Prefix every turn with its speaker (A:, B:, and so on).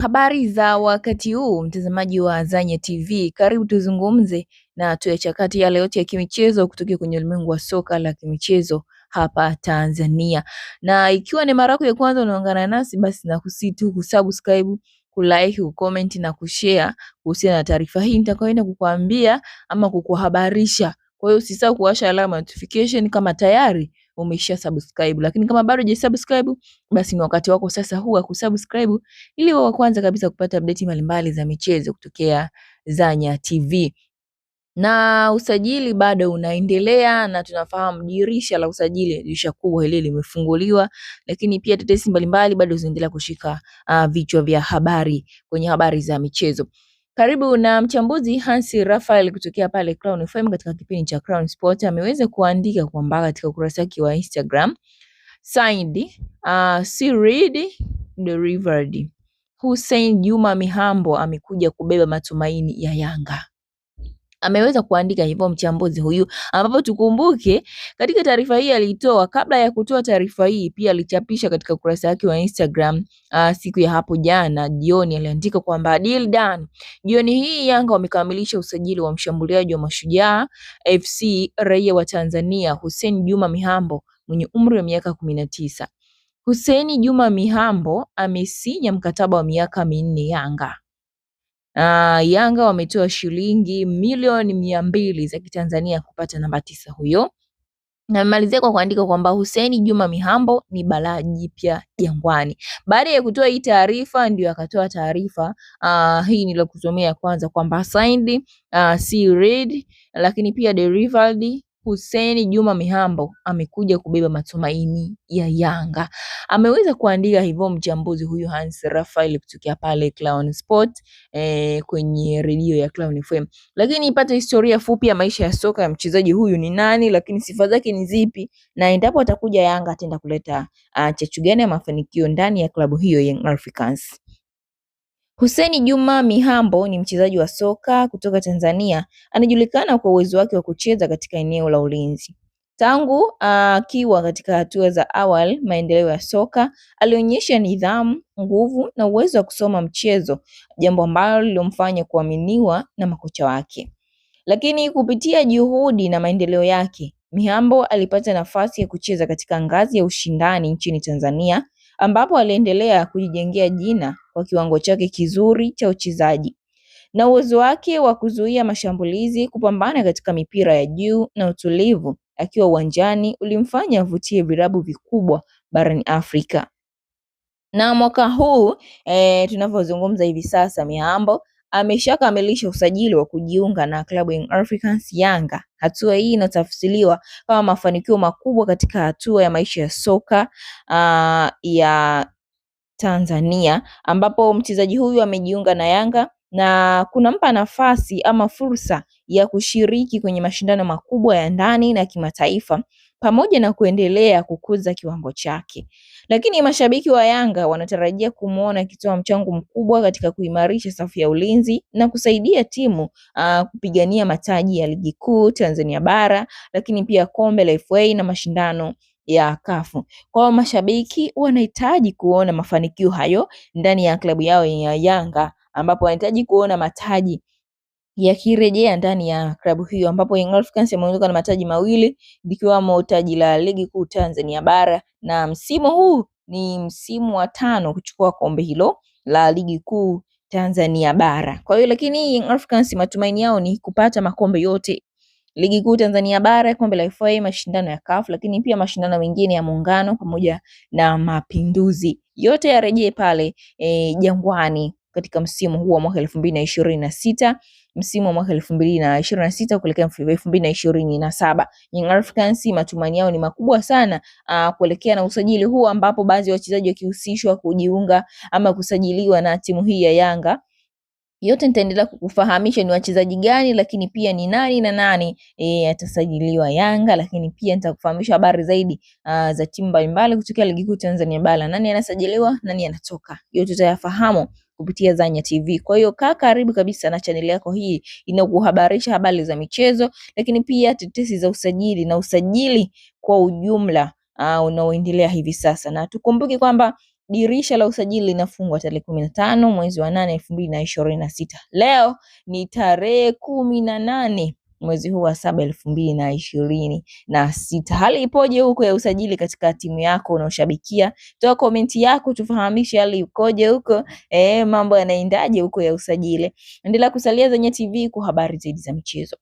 A: Habari za wakati huu mtazamaji wa Zanya TV, karibu tuzungumze na tuyachakate yale yote ya kimichezo kutoka kwenye ulimwengu wa soka la kimichezo hapa Tanzania. Na ikiwa ni mara yako ya kwanza unaungana nasi, basi nakusihi tu kusubscribe, kulike, kucomment na kushare kuhusiana na taarifa hii nitakayoenda kukuambia ama kukuhabarisha. Kwa hiyo usisahau kuwasha alama notification kama tayari umesha subscribe, lakini kama bado hujasubscribe basi ni wakati wako sasa huu wa kusubscribe ili wa kwanza kabisa kupata update mbalimbali za michezo kutokea Zanya TV. Na usajili bado unaendelea na tunafahamu dirisha la usajili, dirisha kubwa hili limefunguliwa, lakini pia tetesi mbalimbali bado zinaendelea kushika vichwa vya habari kwenye habari za michezo. Karibu na mchambuzi Hansi Raphael kutokea pale Crown FM katika kipindi cha Crown Sport ameweza kuandika kwamba katika ukurasa wake wa Instagram, signed Serid delivered. Hussein Juma Mihambo amekuja kubeba matumaini ya Yanga. Ameweza kuandika hivyo mchambuzi huyu, ambapo tukumbuke katika taarifa hii alitoa, kabla ya kutoa taarifa hii pia alichapisha katika ukurasa wake wa Instagram siku ya hapo jana jioni, aliandika kwamba deal done. Jioni hii Yanga wamekamilisha usajili wa mshambuliaji wa Mashujaa FC raia wa Tanzania Hussein Juma Mihambo mwenye umri wa miaka 19. Hussein Juma Mihambo amesinya mkataba wa miaka 4 Yanga. Yanga wametoa shilingi milioni 200 za Kitanzania kupata namba 9 huyo. Na malizia kwa kuandika kwamba Hussein Juma Mihambo ni balaa jipya Jangwani. Baada ya kutoa hii taarifa ndio akatoa taarifa hii nilokusomea kwanza kwamba signed Serid, lakini pia delivered. Hussein Juma Mihambo amekuja kubeba matumaini ya Yanga. Ameweza kuandika hivyo mchambuzi huyu Hansi Raphael kutokea pale Crown Sport kwenye redio ya Crown FM. Lakini ipate historia fupi ya maisha ya soka ya mchezaji huyu ni nani, lakini sifa zake ni zipi, na endapo atakuja Yanga ataenda kuleta chachu gani ya mafanikio ndani ya klabu hiyo Young Africans. Hussein Juma Mihambo ni mchezaji wa soka kutoka Tanzania. Anajulikana kwa uwezo wake wa kucheza katika eneo la ulinzi. Tangu akiwa katika hatua za awali maendeleo ya soka, alionyesha nidhamu, nguvu na uwezo wa kusoma mchezo, jambo ambalo lilomfanya kuaminiwa na makocha wake. Lakini kupitia juhudi na maendeleo yake, Mihambo alipata nafasi ya kucheza katika ngazi ya ushindani nchini Tanzania, ambapo aliendelea kujijengea jina kwa kiwango chake kizuri cha uchezaji. Na uwezo wake wa kuzuia mashambulizi, kupambana katika mipira ya juu na utulivu akiwa uwanjani ulimfanya avutie vilabu vikubwa barani Afrika. Na mwaka huu tunavyozungumza hivi sasa, Mihambo ameshakamilisha usajili wa kujiunga na klabu Young Africans Yanga. Hatua hii inatafsiriwa kama mafanikio makubwa katika hatua ya maisha ya soka ya Tanzania, ambapo mchezaji huyu amejiunga na Yanga na kunampa nafasi ama fursa ya kushiriki kwenye mashindano makubwa ya ndani na kimataifa pamoja na kuendelea kukuza kiwango chake. Lakini mashabiki wa Yanga wanatarajia kumuona akitoa mchango mkubwa katika kuimarisha safu ya ulinzi na kusaidia timu kupigania mataji ya ligi kuu Tanzania bara, lakini pia kombe la FA na mashindano ya kafu. Kwa mashabiki wanahitaji kuona mafanikio hayo ndani ya klabu yao ya Yanga, ambapo wanahitaji kuona mataji yakirejea ndani ya klabu hiyo, ambapo Young Africans wameondoka na mataji mawili likiwamo taji la ligi kuu Tanzania bara, na msimu huu ni msimu wa 5 kuchukua kombe hilo la ligi kuu Tanzania bara. Kwa hiyo lakini Young Africans matumaini yao ni kupata makombe yote, ligi kuu Tanzania bara, kombe la FA, mashindano ya CAF, lakini pia mashindano mengine ya Muungano pamoja na Mapinduzi, yote yarejee pale Jangwani katika msimu huu wa mwaka 2026, msimu wa mwaka 2026 kuelekea 2027. Young Africans matumaini yao ni makubwa sana kuelekea na usajili huu, ambapo baadhi ya wachezaji wakihusishwa kujiunga ama kusajiliwa na timu hii ya Yanga. Yote nitaendelea kukufahamisha ni wachezaji gani, lakini pia ni nani na nani atasajiliwa Yanga, lakini pia nitakufahamisha habari zaidi za timu mbalimbali kutoka ligi kuu Tanzania bara, nani anasajiliwa, nani anatoka. Yote tutayafahamu kupitia Zanya TV. Kwa hiyo kaa karibu kabisa na channel yako hii inakuhabarisha habari za michezo, lakini pia tetesi za usajili na usajili kwa ujumla unaoendelea hivi sasa. Na tukumbuke kwamba dirisha la usajili linafungwa tarehe 15 mwezi wa 8 2026. Leo ni tarehe 18 mwezi huu wa 7 2026. Hali ipoje huko ya usajili katika timu yako unaoshabikia? Toa komenti yako tufahamishe hali ikoje huko, mambo yanaendaje huko ya usajili. Endelea kusalia Zanya TV kwa habari zaidi za michezo.